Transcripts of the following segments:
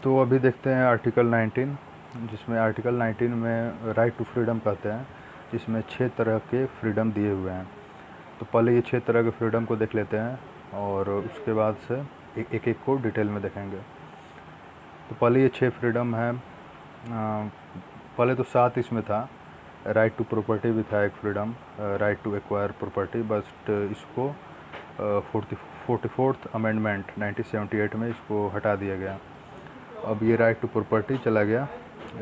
तो अभी देखते हैं आर्टिकल 19, जिसमें आर्टिकल 19 में राइट टू फ्रीडम कहते हैं, जिसमें 6 तरह के फ्रीडम दिए हुए हैं। तो पहले ये 6 तरह के फ्रीडम को देख लेते हैं और उसके बाद से एक एक को डिटेल में देखेंगे। तो पहले ये 6 फ्रीडम है। पहले तो 7 इसमें था। राइट टू प्रॉपर्टी भी था एक freedom, right to acquire property, but इसको 44th अमेंडमेंट 1978 में इसको हटा दिया गया। अब ये राइट टू प्रॉपर्टी चला गया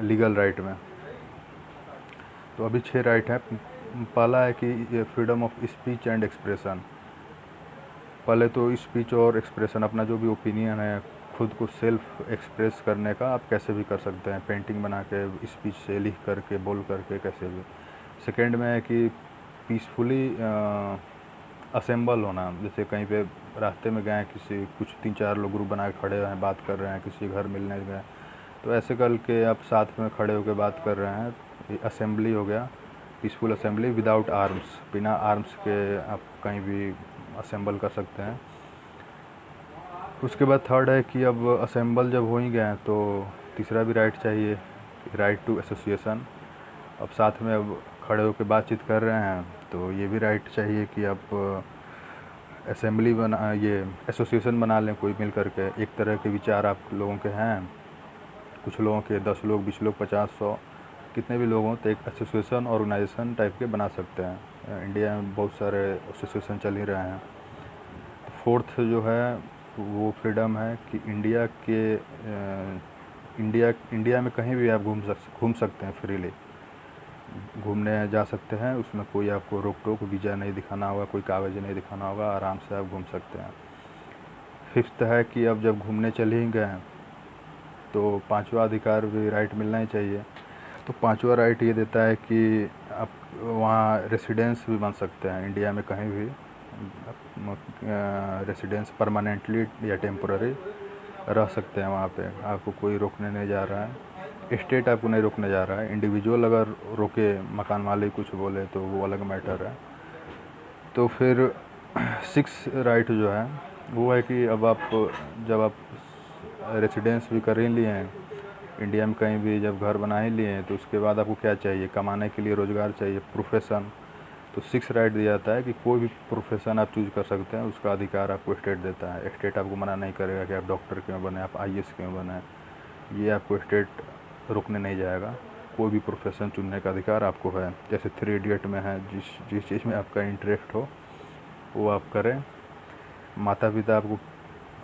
लीगल राइट में। तो अभी 6 राइट हैं। पहला है कि ये freedom of speech and expression. पहले तो स्पीच और एक्सप्रेशन, अपना जो भी ओपिनियन है, खुद को सेल्फ एक्सप्रेस करने का आप कैसे भी कर सकते हैं, पेंटिंग बना के, स्पीच से लिख करके, बोल करके, कैसे भी। सेकेंड में है कि पीसफुली असेंबल होना, जैसे कहीं पे रास्ते में गए, किसी कुछ 3-4 लोग ग्रुप बना के खड़े हैं, बात कर रहे हैं, किसी घर मिलने गए, तो ऐसे करके आप साथ में खड़े होकर बात कर रहे हैं, ये असेंबली हो गया। पीसफुल असेंबली विदाउट आर्म्स, बिना आर्म्स के आप कहीं भी असेंबल कर सकते हैं। उसके बाद थर्ड है कि अब असेंबल जब हो ही गए हैं तो तीसरा भी राइट चाहिए, राइट टू एसोसिएशन। अब साथ में अब खड़े होकर बातचीत कर रहे हैं तो ये भी राइट चाहिए कि आप असेंबली बना, ये एसोसिएशन बना लें कोई मिल करके। एक तरह के विचार आप लोगों के हैं, कुछ लोगों के 10 लोग, 20 लोग, 50-100 कितने भी लोग हों, तो एक एसोसिएशन ऑर्गेनाइजेशन टाइप के बना सकते हैं। इंडिया में बहुत सारे एसोसिएशन चल ही रहे हैं। फोर्थ जो है वो फ्रीडम है कि इंडिया में कहीं भी आप घूम सकते हैं, फ्रीली घूमने जा सकते हैं। उसमें कोई आपको रोक टोक, वीज़ा नहीं दिखाना होगा, कोई कागज़ नहीं दिखाना होगा, आराम से आप घूम सकते हैं। फिफ्थ है कि अब जब घूमने चले ही गए हैं तो पांचवा अधिकार भी राइट मिलना ही चाहिए। तो पांचवा राइट ये देता है कि आप वहाँ रेसिडेंस भी बन सकते हैं, इंडिया में कहीं भी रेसिडेंस परमानेंटली या टेम्पोररी रह सकते हैं वहाँ पे। आपको कोई रोकने नहीं जा रहा है, स्टेट आपको नहीं रोकने जा रहा है। इंडिविजुअल अगर रोके, मकान मालिक कुछ बोले तो वो अलग मैटर है। तो फिर 6 राइट जो है वो है कि अब आप जब आप रेसिडेंस भी कर ही लिए हैं इंडिया में, कहीं भी जब घर बना ही लिए हैं, तो उसके बाद आपको क्या चाहिए, कमाने के लिए रोज़गार चाहिए, प्रोफेशन। तो 6 राइट दिया जाता है कि कोई भी प्रोफेशन आप चूज़ कर सकते हैं, उसका अधिकार आपको स्टेट देता है। स्टेट आपको मना नहीं करेगा कि आप डॉक्टर क्यों बने, आप IAS क्यों बने, ये आपको स्टेट रोकने नहीं जाएगा। कोई भी प्रोफेशन चुनने का अधिकार आपको है। जैसे 3 इडियट में है, जिस चीज़ में आपका इंटरेस्ट हो वो आप करें। माता पिता आपको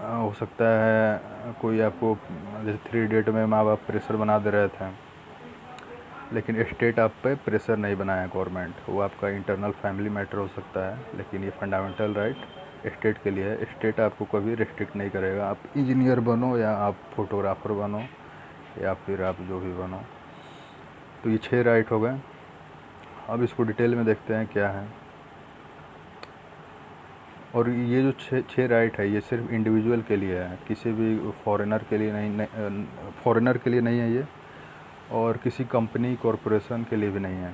हो सकता है कोई आपको, जैसे 3 इडियट में माँ बाप प्रेशर बना दे रहे थे, लेकिन स्टेट आप पे प्रेशर नहीं बनाया गवर्नमेंट, वो आपका इंटरनल फैमिली मैटर हो सकता है, लेकिन ये फंडामेंटल राइट स्टेट के लिए है। स्टेट आपको कभी रिस्ट्रिक्ट नहीं करेगा, आप इंजीनियर बनो या आप फोटोग्राफर बनो या फिर आप जो भी बनो। तो ये 6 राइट हो गए। अब इसको डिटेल में देखते हैं क्या है। और ये जो 6 राइट है ये सिर्फ इंडिविजुअल के लिए है, किसी भी फॉरेनर के लिए नहीं, फॉरेनर के लिए नहीं है ये, और किसी कंपनी कॉरपोरेशन के लिए भी नहीं है।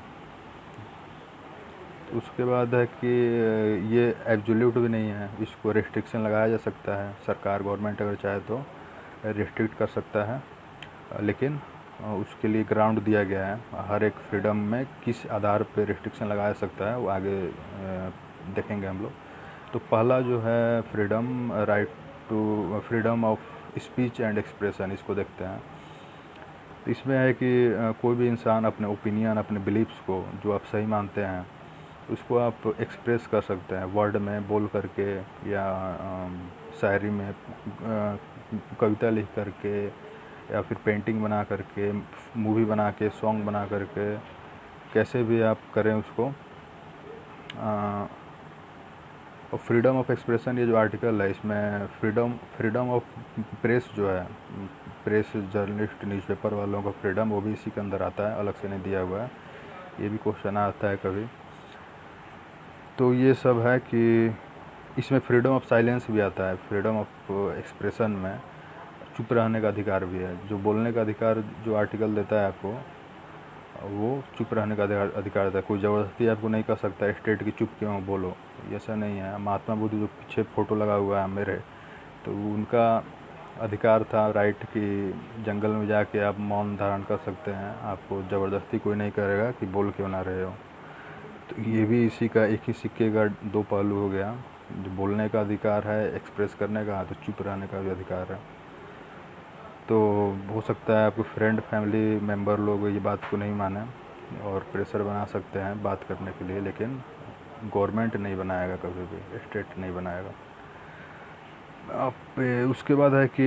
तो उसके बाद है कि ये एब्सोल्यूट भी नहीं है, इसको रेस्ट्रिक्शन लगाया जा सकता है। सरकार, गवर्नमेंट अगर चाहे तो रिस्ट्रिक्ट कर सकता है, लेकिन उसके लिए ग्राउंड दिया गया है। हर एक फ्रीडम में किस आधार पर रिस्ट्रिक्शन लगाया सकता है वो आगे देखेंगे हम लोग। तो पहला जो है freedom, right to freedom of speech and expression, इसको देखते हैं। तो इसमें है कि कोई भी इंसान अपने ओपिनियन, अपने बिलीव्स को जो आप सही मानते हैं उसको आप एक्सप्रेस कर सकते हैं, वर्ड में बोल करके या शायरी में, कविता लिख करके, या फिर पेंटिंग बना करके, मूवी बना के, सॉन्ग बना करके, कैसे भी आप करें उसको। और फ्रीडम ऑफ एक्सप्रेशन ये जो आर्टिकल है इसमें फ्रीडम ऑफ प्रेस जो है, प्रेस, जर्नलिस्ट, न्यूज़पेपर वालों का फ्रीडम, वो भी इसी के अंदर आता है, अलग से नहीं दिया हुआ है। ये भी क्वेश्चन आता है कभी। तो ये सब है कि इसमें फ्रीडम ऑफ साइलेंस भी आता है। फ्रीडम ऑफ एक्सप्रेशन में चुप रहने का अधिकार भी है। जो बोलने का अधिकार जो आर्टिकल देता है आपको, वो चुप रहने का अधिकार देता है। कोई ज़बरदस्ती आपको नहीं कर सकता स्टेट की चुप क्यों बोलो, ऐसा नहीं है। महात्मा बुद्ध जो पीछे फ़ोटो लगा हुआ है मेरे, तो उनका अधिकार था, राइट, कि जंगल में जाके आप मौन धारण कर सकते हैं, आपको ज़बरदस्ती कोई नहीं करेगा कि बोल क्यों ना रहे हो। तो ये भी इसी का एक ही सिक्के का दो पहलू हो गया। जो बोलने का अधिकार है, एक्सप्रेस करने का, तो चुप रहने का भी अधिकार है। तो हो सकता है आपके फ्रेंड फैमिली मेंबर लोग ये बात को नहीं माने और प्रेशर बना सकते हैं बात करने के लिए, लेकिन गवर्नमेंट नहीं बनाएगा, कभी भी स्टेट नहीं बनाएगा। अब उसके बाद है कि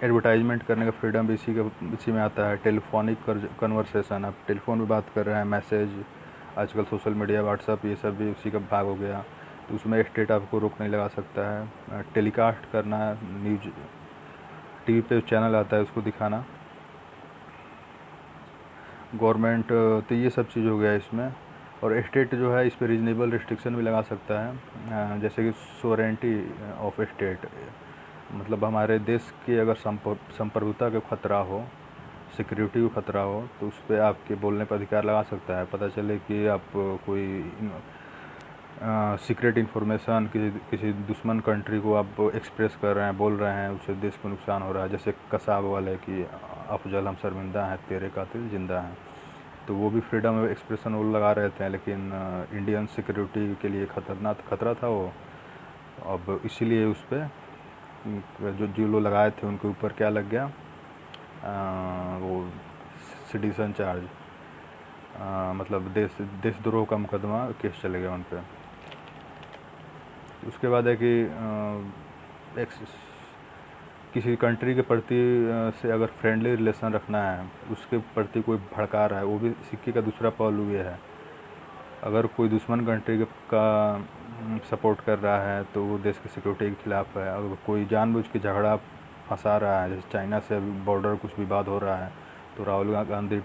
एडवर्टाइजमेंट करने का फ्रीडम भी इसी में आता है। टेलीफोनिक कन्वर्सेशन, आप टेलीफोन पे बात कर रहे हैं, मैसेज, आजकल सोशल मीडिया, व्हाट्सअप, ये सब भी उसी का भाग हो गया। तो उसमें स्टेट आपको रोक नहीं लगा सकता है। टेलीकास्ट करना, न्यूज टीवी पे चैनल आता है उसको दिखाना, गवर्नमेंट, तो ये सब चीज़ हो गया इसमें। और स्टेट जो है इस पर रीजनेबल रिस्ट्रिक्शन भी लगा सकता है, जैसे कि सोवरेंटी ऑफ स्टेट, मतलब हमारे देश की अगर संप्रभुता का खतरा हो, सिक्योरिटी को खतरा हो, तो उस पर आपके बोलने पर अधिकार लगा सकता है। पता चले कि आप कोई सीक्रेट इन्फॉर्मेशन किसी दुश्मन कंट्री को आप एक्सप्रेस कर रहे हैं, बोल रहे हैं, उससे देश को नुकसान हो रहा है, जैसे कसाब वाले कि अफजल हम शर्मिंदा हैं, तेरे कातिल जिंदा हैं। तो वो भी फ्रीडम ऑफ एक्सप्रेशन वो लगा रहे थे, लेकिन इंडियन सिक्योरिटी के लिए खतरा था वो। अब इसीलिए उस पर जो लोग लगाए थे उनके ऊपर क्या लग गया, वो सिटीजन चार्ज, मतलब देशद्रोह का मुकदमा केस चले गया उन पर। उसके बाद है कि किसी कंट्री के प्रति से अगर फ्रेंडली रिलेशन रखना है, उसके प्रति कोई भड़का रहा है, वो भी सिक्के का दूसरा पहलू ये है। अगर कोई दुश्मन कंट्री का सपोर्ट कर रहा है तो वो देश की सिक्योरिटी के खिलाफ है। अगर कोई जानबूझ के झगड़ा फंसा रहा है, जैसे चाइना से अभी बॉर्डर कुछ विवाद हो रहा है, तो राहुल गांधी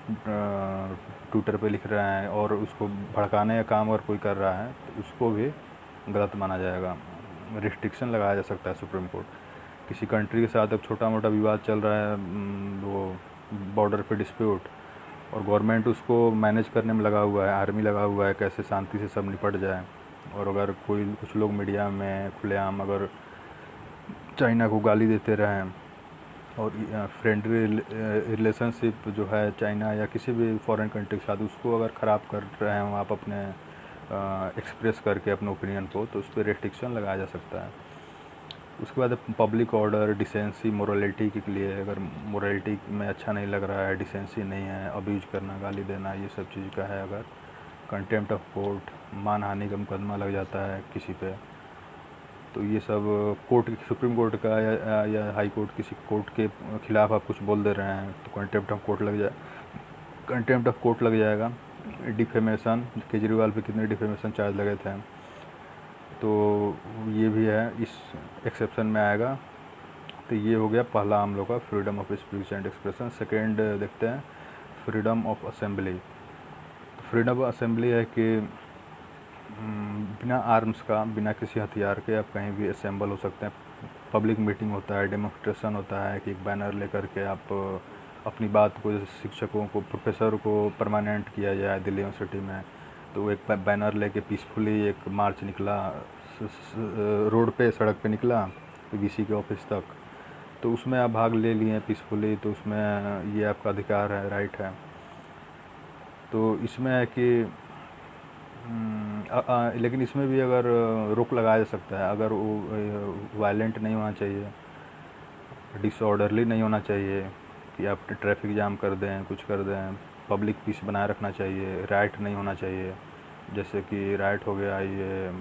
ट्विटर पे लिख रहे हैं और उसको भड़काने का काम अगर कोई कर रहा है तो उसको भी गलत माना जाएगा। रिस्ट्रिक्शन लगाया जा सकता है सुप्रीम कोर्ट। किसी कंट्री के साथ अब छोटा मोटा विवाद चल रहा है, वो बॉर्डर पे डिस्प्यूट, और गवर्नमेंट उसको मैनेज करने में लगा हुआ है, आर्मी लगा हुआ है, कैसे शांति से सब निपट जाए। और अगर कुछ लोग मीडिया में खुलेआम अगर चाइना को गाली देते रहें और फ्रेंडली रिलेशनशिप जो है चाइना या किसी भी फॉरेन कंट्री के साथ, उसको अगर ख़राब कर रहे हैं आप अपने एक्सप्रेस करके अपने ओपिनियन को, तो उस पर रेस्ट्रिक्शन लगाया जा सकता है। उसके बाद पब्लिक ऑर्डर, डिसेंसी, मोरालिटी के लिए, अगर मोरालिटी में अच्छा नहीं लग रहा है, डिसेंसी नहीं है, अब्यूज करना, गाली देना, ये सब चीज़ का है, अगर कंटेम्प्ट ऑफ कोर्ट, मानहानि का मुकदमा लग जाता है किसी पे, तो ये सब कोर्ट, सुप्रीम कोर्ट का या हाई कोर्ट, किसी कोर्ट के खिलाफ आप कुछ बोल दे रहे हैं तो कंटेम्प्ट ऑफ कोर्ट लग जाएगा। डिफेमेशन, केजरीवाल पे कितने डिफेमेशन चार्ज लगे थे, तो ये भी है, इस एक्सेप्शन में आएगा। तो ये हो गया पहला हम लोग का freedom of speech and expression. Second देखते हैं freedom of assembly. Freedom of assembly है कि बिना आर्म्स का, बिना किसी हथियार के आप कहीं भी असेंबल हो सकते हैं। पब्लिक मीटिंग होता है, डेमोन्स्ट्रेशन होता है कि एक बैनर लेकर के आप अपनी बात को, जैसे शिक्षकों को, प्रोफेसर को परमानेंट किया जाए दिल्ली यूनिवर्सिटी में, तो एक बैनर लेके पीसफुली एक मार्च निकला, रोड पे, सड़क पे निकला वीसी के ऑफिस तक, तो उसमें आप भाग ले लिए पीसफुली, तो उसमें ये आपका अधिकार है, राइट है। तो इसमें है कि लेकिन इसमें भी अगर रोक लगाया जा सकता है, अगर वो वायलेंट नहीं होना चाहिए, डिसऑर्डरली नहीं होना चाहिए कि आप ट्रैफिक जाम कर दें, कुछ कर दें, पब्लिक पीस बनाए रखना चाहिए, राइट नहीं होना चाहिए। जैसे कि राइट हो गया ये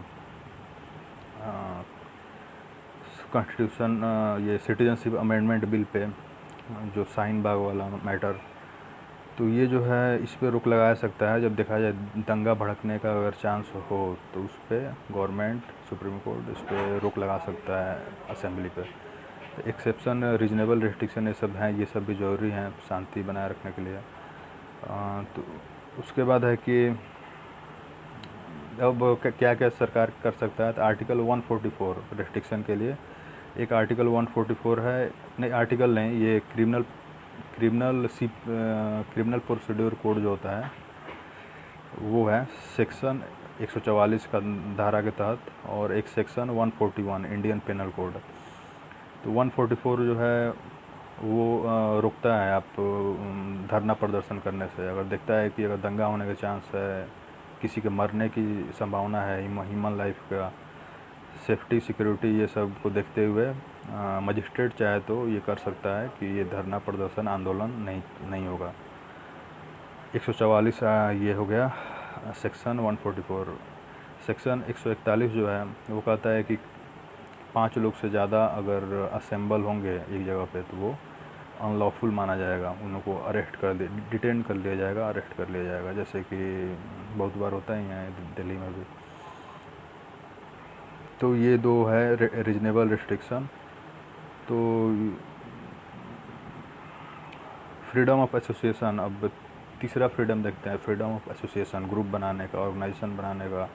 कॉन्स्टिट्यूशन, ये सिटीजनशिप अमेंडमेंट बिल पे जो शाहीन बाग वाला मैटर, तो ये जो है इस पे रोक लगाया सकता है। जब देखा जाए दंगा भड़कने का अगर चांस हो तो उस पर गवर्नमेंट, सुप्रीम कोर्ट इस पर रोक लगा सकता है असेंबली पे। एक्सेप्शन, रीजनेबल रिस्ट्रिक्शन, ये सब हैं, ये सब भी ज़रूरी हैं शांति बनाए रखने के लिए। तो उसके बाद है कि अब क्या क्या सरकार कर सकता है। तो आर्टिकल 144 रिस्ट्रिक्शन के लिए एक आर्टिकल 144 है, नहीं आर्टिकल नहीं, ये क्रिमिनल प्रोसीड्यूर कोड जो होता है वो है सेक्शन 144 का धारा के तहत, और एक सेक्शन 141 इंडियन पेनल कोड। तो 144 जो है वो रोकता है आप धरना प्रदर्शन करने से। अगर देखता है कि अगर दंगा होने का चांस है, किसी के मरने की संभावना है, ह्यूमन लाइफ का सेफ्टी सिक्योरिटी ये सब को देखते हुए मजिस्ट्रेट चाहे तो ये कर सकता है कि ये धरना प्रदर्शन आंदोलन नहीं होगा। 144 ये हो गया सेक्शन 144। सेक्शन 141 जो है वो कहता है कि 5 लोग से ज़्यादा अगर असेंबल होंगे एक जगह पे तो वो अनलॉफुल माना जाएगा, उनको अरेस्ट कर दे डिटेन कर लिया जाएगा, अरेस्ट कर लिया जाएगा, जैसे कि बहुत बार होता ही है दिल्ली में भी। तो ये दो है रीजनेबल रिस्ट्रिक्शन। तो फ्रीडम ऑफ एसोसिएशन, अब तीसरा फ्रीडम देखते हैं, फ्रीडम ऑफ एसोसिएशन, ग्रुप बनाने का, ऑर्गेनाइजेशन बनाने का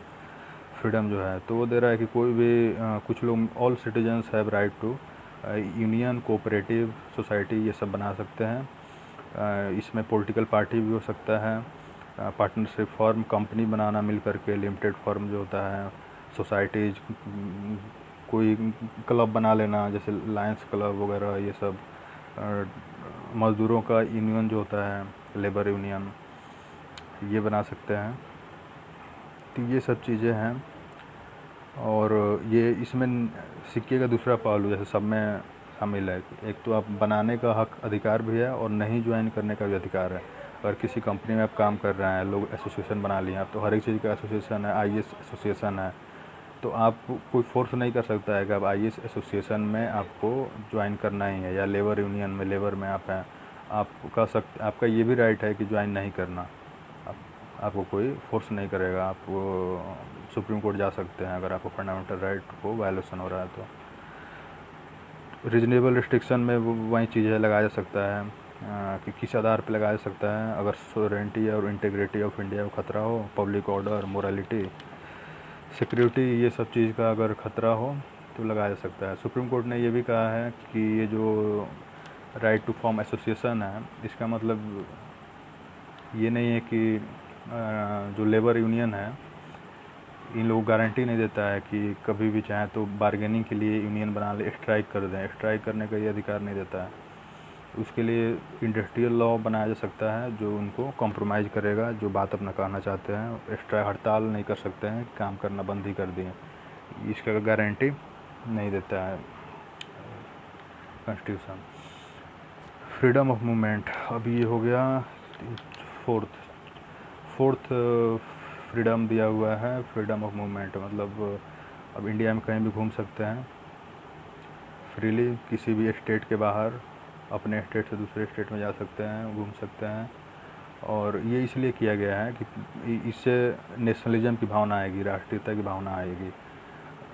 फ्रीडम जो है तो वो दे रहा है कि कोई भी कुछ लोग, all citizens have right to union, cooperative society ये सब बना सकते हैं। इसमें पॉलिटिकल पार्टी भी हो सकता है, पार्टनरशिप फॉर्म, कंपनी बनाना मिल करके, लिमिटेड फॉर्म जो होता है, सोसाइटीज, कोई क्लब बना लेना जैसे लायंस क्लब वगैरह, ये सब मज़दूरों का यूनियन जो होता है, लेबर यूनियन, ये बना सकते हैं। तो ये सब चीज़ें हैं। और ये इसमें सिक्के का दूसरा पहलू जैसे सब में शामिल है, एक तो आप बनाने का हक अधिकार भी है और नहीं ज्वाइन करने का भी अधिकार है। अगर किसी कंपनी में आप काम कर रहे हैं, लोग एसोसिएशन बना लिए आप, तो हर एक चीज़ का एसोसिएशन है, आईएएस एसोसिएशन है, तो आप कोई फोर्स नहीं कर सकता है कि आप आईएएस एसोसिएशन में आपको ज्वाइन करना ही है, या लेबर यूनियन में, लेबर में आप हैं, आप कह सकते, आपका ये भी राइट है कि ज्वाइन नहीं करना, आपको कोई फोर्स नहीं करेगा, आप सुप्रीम कोर्ट जा सकते हैं अगर आपको फंडामेंटल राइट को वायलेशन हो रहा है। तो रीजनेबल रिस्ट्रिक्शन में वही चीज़ें लगाया जा सकता है कि किस आधार पर लगाया जा सकता है, अगर सोवरेनिटी और इंटीग्रिटी ऑफ इंडिया को खतरा हो, पब्लिक ऑर्डर, मोरालिटी, सिक्योरिटी, ये सब चीज़ का अगर खतरा हो तो लगाया जा सकता है। सुप्रीम कोर्ट ने ये भी कहा है कि ये जो राइट टू फॉर्म एसोसिएशन है, इसका मतलब ये नहीं है कि जो लेबर यूनियन है इन लोगों को गारंटी नहीं देता है कि कभी भी चाहे तो बार्गेनिंग के लिए यूनियन बना ले, स्ट्राइक कर दें, स्ट्राइक करने का ये अधिकार नहीं देता है। उसके लिए इंडस्ट्रियल लॉ बनाया जा सकता है जो उनको कॉम्प्रोमाइज़ करेगा, जो बात अपना कहना चाहते हैं, स्ट्राइक, हड़ताल नहीं कर सकते हैं, काम करना बंद ही कर दिए, इसका गारंटी नहीं देता है कॉन्स्टिट्यूशन। फ्रीडम ऑफ मूवमेंट, अभी ये हो गया फोर्थ फ्रीडम दिया हुआ है, फ्रीडम ऑफ मूवमेंट, मतलब अब इंडिया में कहीं भी घूम सकते हैं फ्रीली, किसी भी स्टेट के बाहर, अपने स्टेट से दूसरे स्टेट में जा सकते हैं, घूम सकते हैं। और ये इसलिए किया गया है कि इससे नेशनलिज्म की भावना आएगी, राष्ट्रीयता की भावना आएगी।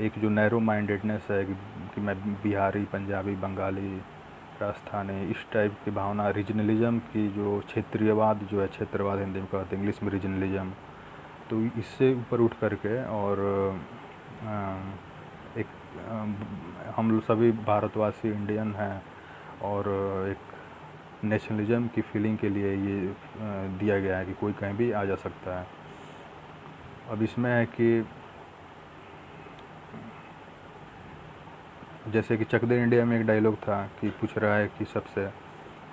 एक जो नैरो माइंडेडनेस है कि मैं बिहारी, पंजाबी, बंगाली, राजस्थानी, इस टाइप की भावना, रीजनलिज्म की जो क्षेत्रीयवाद जो है, क्षेत्रवाद हिंदी में कहते हैं, इंग्लिश में रीजनलिज्म, तो इससे ऊपर उठ करके और एक हम लोग सभी भारतवासी इंडियन हैं और एक नेशनलिज्म की फीलिंग के लिए ये दिया गया है कि कोई कहीं भी आ जा सकता है। अब इसमें है कि जैसे कि चक दे इंडिया में एक डायलॉग था कि पूछ रहा है कि सबसे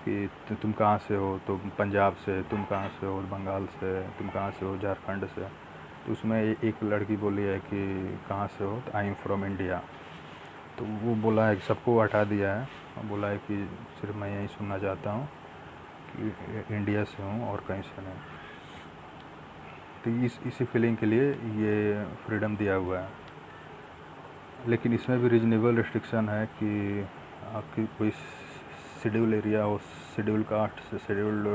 कि तुम कहाँ से हो, तो पंजाब से, तुम कहाँ से हो, बंगाल से, तुम कहाँ से हो, झारखंड से। तो उसमें एक लड़की बोली है कि कहाँ से हो, तो आई एम फ्रॉम इंडिया। तो वो बोला है कि सबको हटा दिया है, बोला है कि सिर्फ मैं यही सुनना चाहता हूँ कि इंडिया से हूँ और कहीं से नहीं। तो इसी फीलिंग के लिए ये फ्रीडम दिया हुआ है। लेकिन इसमें भी रीजनेबल रिस्ट्रिक्शन है कि आपकी कोई शेड्यूल एरिया हो, शेड्यूल कास्ट से शेड्यूल्ड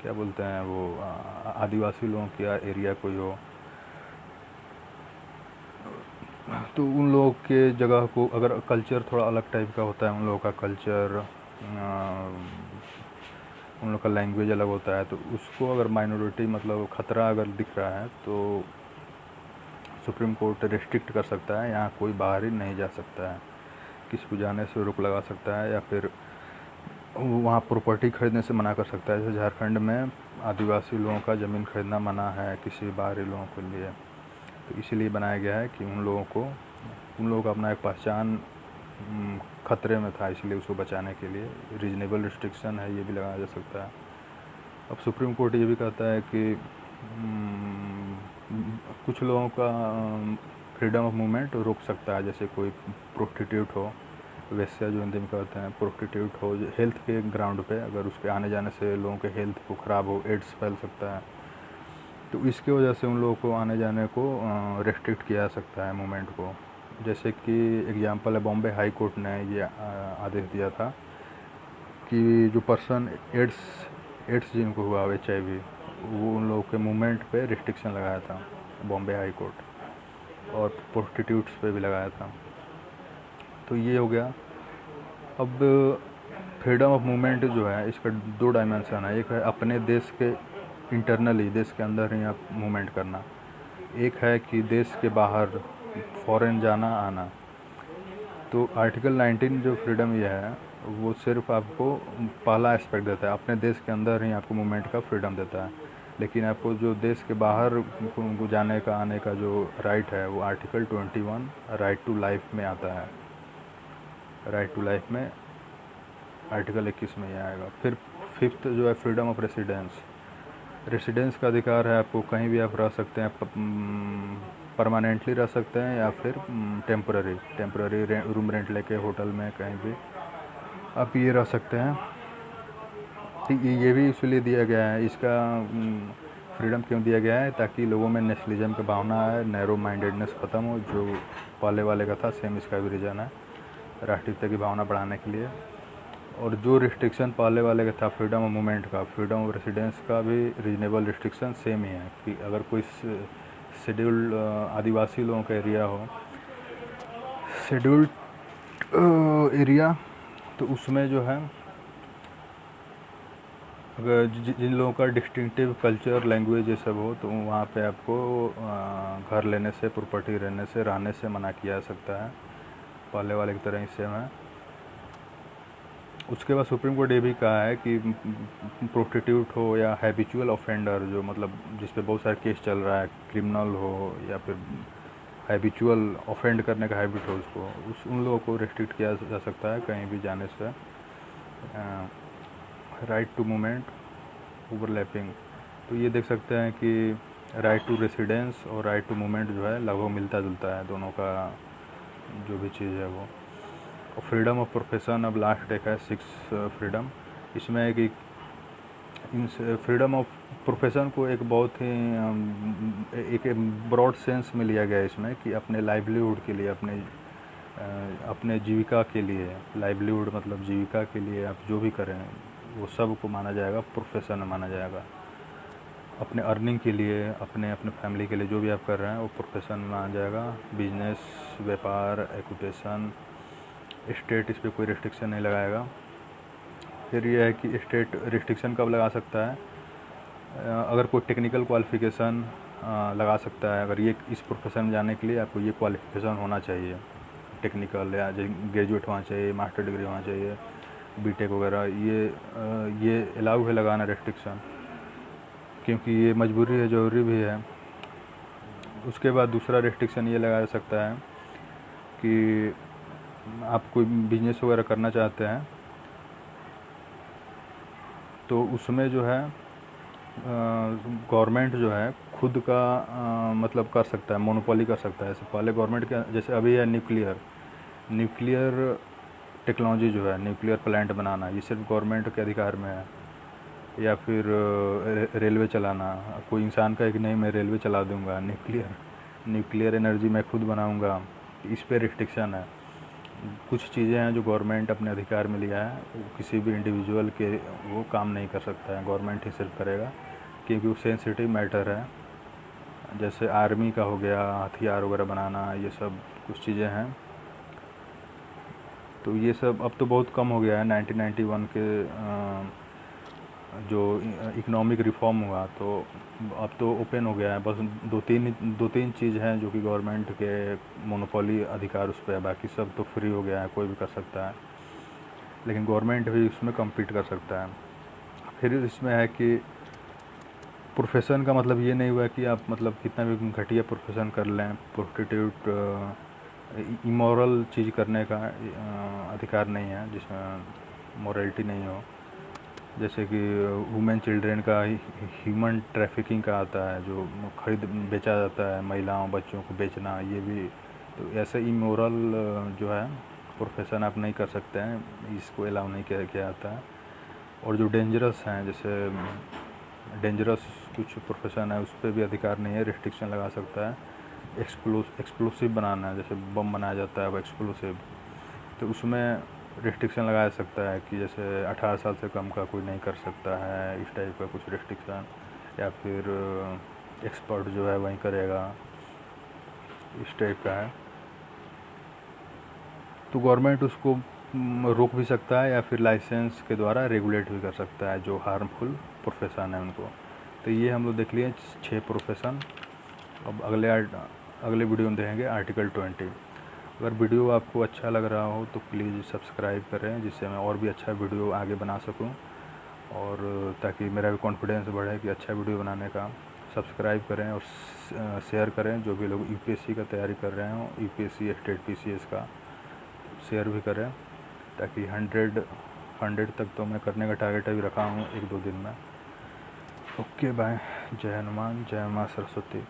क्या बोलते हैं वो आदिवासी लोगों का एरिया कोई हो, तो उन लोगों के जगह को, अगर कल्चर थोड़ा अलग टाइप का होता है, उन लोगों का कल्चर, उन लोग का लैंग्वेज अलग होता है, तो उसको अगर माइनॉरिटी मतलब ख़तरा अगर दिख रहा है तो सुप्रीम कोर्ट रिस्ट्रिक्ट कर सकता है, यहाँ कोई बाहर ही नहीं जा सकता है, किसी को जाने से रोक लगा सकता है, या फिर वहाँ प्रॉपर्टी खरीदने से मना कर सकता है। जैसे झारखंड में आदिवासी लोगों का ज़मीन खरीदना मना है किसी बाहरी लोगों के लिए, तो इसीलिए बनाया गया है कि उन लोगों को अपना एक पहचान ख़तरे में था, इसलिए उसको बचाने के लिए रीजनेबल रिस्ट्रिक्शन है, ये भी लगाया जा सकता है। अब सुप्रीम कोर्ट ये भी कहता है कि कुछ लोगों का फ्रीडम ऑफ मूवमेंट रोक सकता है, जैसे कोई प्रोस्टिट्यूट हो, वैश्या जो हिंदी में कहते हैं, प्रोस्टिट्यूट हो, हेल्थ के ग्राउंड पे अगर उसके आने जाने से लोगों के हेल्थ को ख़राब हो, एड्स फैल सकता है, तो इसकी वजह से उन लोगों को आने जाने को रेस्ट्रिक्ट किया जा सकता है मूवमेंट को। जैसे कि एग्जांपल है, बॉम्बे हाई कोर्ट ने ये आदेश दिया था कि जो पर्सन एड्स जिनको हुआ हो, HIV, वो उन लोगों के मूवमेंट पे रिस्ट्रिक्शन लगाया था बॉम्बे हाई कोर्ट, और प्रोस्टिट्यूट्स पे भी लगाया था। तो ये हो गया। अब फ्रीडम ऑफ मूवमेंट जो है, इसका 2 डायमेंशन है। एक है अपने देश के इंटरनली, देश के अंदर ही आप मूवमेंट करना, एक है कि देश के बाहर फॉरेन जाना आना। तो आर्टिकल 19 जो फ्रीडम ये है, वो सिर्फ आपको पहला एस्पेक्ट देता है, अपने देश के अंदर ही आपको मूवमेंट का फ्रीडम देता है, लेकिन आपको जो देश के बाहर जाने का आने का जो राइट है, वो आर्टिकल 21 राइट टू लाइफ में आता है। राइट टू लाइफ में आर्टिकल 21 में ये आएगा। फिर 5th जो है फ्रीडम ऑफ रेसिडेंस का अधिकार है, आपको कहीं भी आप रह सकते हैं, परमानेंटली रह सकते हैं या फिर टेम्पररी रूम रेंट लेके होटल में कहीं भी आप ये रह सकते हैं। तो ये भी इसलिए दिया गया है, इसका फ्रीडम क्यों दिया गया है, ताकि लोगों में नेशनलिज्म की भावना है, नैरो माइंडेडनेस ख़त्म हो, जो पहले वाले का था, सेम इसका भी रीज़न है, राष्ट्रीयता की भावना बढ़ाने के लिए। और जो रिस्ट्रिक्शन पहले वाले का था फ्रीडम ऑफ मूवमेंट का, फ्रीडम ऑफ रेसिडेंस का भी रीजनेबल रिस्ट्रिक्शन सेम ही है, कि अगर कोई शेड्यूल्ड आदिवासी लोगों का एरिया हो, शेड्यूल्ड एरिया, तो उसमें जो है अगर जिन लोगों का डिस्टिंक्टिव कल्चर, लैंग्वेज ये सब हो, तो वहाँ पे आपको घर लेने से, प्रॉपर्टी रहने से, रहने से मना किया जा सकता है, पहले वाले की तरह ही सेम है। उसके बाद सुप्रीम कोर्ट ये भी कहा है कि प्रोस्टिट्यूट हो या हैबिचुअल ऑफेंडर, जो मतलब जिस पे बहुत सारे केस चल रहा है, क्रिमिनल हो या फिर हैबिचुअल ऑफेंड करने का हैबिट हो, उसको उन लोगों को रेस्ट्रिक्ट किया जा सकता है कहीं भी जाने से। राइट टू मूवमेंट ओवरलैपिंग, तो ये देख सकते हैं कि राइट टू रेसिडेंस और राइट टू मूवमेंट जो है लगभग मिलता जुलता है, दोनों का जो भी चीज़ है वो। और फ्रीडम ऑफ प्रोफेशन, अब लास्ट एक है 6 फ्रीडम, इसमें है कि इन फ्रीडम ऑफ प्रोफेशन को एक बहुत ही एक ब्रॉड सेंस में लिया गया है इसमें, कि अपने लाइवलीहुड के लिए, अपने जीविका के लिए, लाइवलीहुड मतलब जीविका के लिए आप जो भी करें वो सब को माना जाएगा, प्रोफेशन में माना जाएगा। अपने अर्निंग के लिए, अपने फैमिली के लिए जो भी आप कर रहे हैं वो प्रोफेशन में माना जाएगा। बिजनेस, व्यापार, ऑक्यूपेशन, स्टेट इस पर कोई रिस्ट्रिक्शन नहीं लगाएगा। फिर यह है कि स्टेट रिस्ट्रिक्शन कब लगा सकता है, अगर कोई टेक्निकल क्वालिफ़िकेशन लगा सकता है, अगर ये इस प्रोफेशन में जाने के लिए आपको ये क्वालिफ़िकेशन होना चाहिए, टेक्निकल या ग्रेजुएट होना चाहिए, मास्टर डिग्री होना चाहिए, बीटेक वगैरह, ये अलाउ है लगाना रिस्ट्रिक्शन, क्योंकि ये मजबूरी है, ज़रूरी भी है। उसके बाद दूसरा रिस्ट्रिक्शन ये लगाया जा सकता है कि आप कोई बिजनेस वगैरह करना चाहते हैं, तो उसमें जो है गवर्नमेंट जो है खुद का मतलब कर सकता है, मोनोपोली कर सकता है। जैसे पहले गवर्नमेंट के, जैसे अभी है न्यूक्लियर टेक्नोलॉजी जो है, न्यूक्लियर प्लांट बनाना, ये सिर्फ गवर्नमेंट के अधिकार में है। या फिर रेलवे चलाना, कोई इंसान का एक नहीं, मैं रेलवे चला दूंगा, न्यूक्लियर एनर्जी मैं खुद बनाऊंगा, इस पे रिस्ट्रिक्शन है। कुछ चीज़ें हैं जो गवर्नमेंट अपने अधिकार में लिया है, किसी भी इंडिविजुअल के वो काम नहीं कर सकता है, गवर्नमेंट ही सिर्फ करेगा, क्योंकि वो सेंसिटिव मैटर है। जैसे आर्मी का हो गया, हथियार वगैरह बनाना, ये सब कुछ चीज़ें हैं। तो ये सब अब तो बहुत कम हो गया है। 1991 के जो इकोनॉमिक रिफॉर्म हुआ, तो अब तो ओपन हो गया है। बस दो तीन चीज़ हैं जो कि गवर्नमेंट के मोनोपोली अधिकार उस पर है, बाकी सब तो फ्री हो गया है, कोई भी कर सकता है, लेकिन गवर्नमेंट भी उसमें कम्पीट कर सकता है। फिर इसमें है कि प्रोफेशन का मतलब ये नहीं हुआ कि आप मतलब कितना भी घटिया प्रोफेशन कर लें, प्रोस्टिट्यूट इमोरल चीज़ करने का अधिकार नहीं है, जिसमें मोरलिटी नहीं हो। जैसे कि वुमेन चिल्ड्रेन का ह्यूमन ट्रैफिकिंग का आता है, जो खरीद बेचा जाता है, महिलाओं बच्चों को बेचना, ये भी तो ऐसे इमोरल जो है प्रोफेशन आप नहीं कर सकते हैं, इसको अलाउ नहीं किया जाता है। और जो डेंजरस हैं, जैसे डेंजरस कुछ प्रोफेशन है, उस पर भी अधिकार नहीं है, रिस्ट्रिक्शन लगा सकता है। एक्सप्लोसिव बनाना है, जैसे बम बनाया जाता है वो एक्सप्लोसिव, तो उसमें रिस्ट्रिक्शन लगाया सकता है कि जैसे 18 साल से कम का कोई नहीं कर सकता है, इस टाइप का कुछ रिस्ट्रिक्शन, या फिर एक्सपर्ट जो है वहीं करेगा, इस टाइप का है। तो गवर्नमेंट उसको रोक भी सकता है या फिर लाइसेंस के द्वारा रेगुलेट भी कर सकता है जो हार्मफुल प्रोफेशन है उनको। तो ये हम लोग देख लिए 6 प्रोफेशन। अब अगले वीडियो में देखेंगे आर्टिकल 20। अगर वीडियो आपको अच्छा लग रहा हो तो प्लीज़ सब्सक्राइब करें, जिससे मैं और भी अच्छा वीडियो आगे बना सकूं, और ताकि मेरा भी कॉन्फिडेंस बढ़े कि अच्छा वीडियो बनाने का। सब्सक्राइब करें और शेयर करें, जो भी लोग यूपीएससी का तैयारी कर रहे हों, यूपीएससी स्टेट पीसीएस का, शेयर भी करें, ताकि 100 तक तो मैं करने का टारगेट अभी रखा हूँ 1-2 दिन में। Okay bye. जय हनुमान, जय माँ सरस्वती।